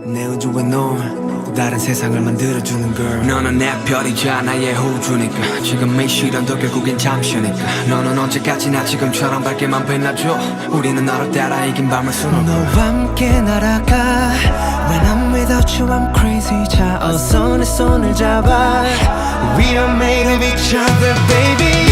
내 우주에 넌 다른 세상을 만들어주는 girl. 너는 내 별이자 나의 호주니까 지금 이 시련도 결국엔 잠시니까 너는 언제까지나 지금처럼 밝게만 빛나줘. 우리는 너를 따라 이긴 밤을 수놓고 너와 함께 날아가. When I'm without you I'm crazy. 자 어서 내 손을 잡아. We are made of each other baby.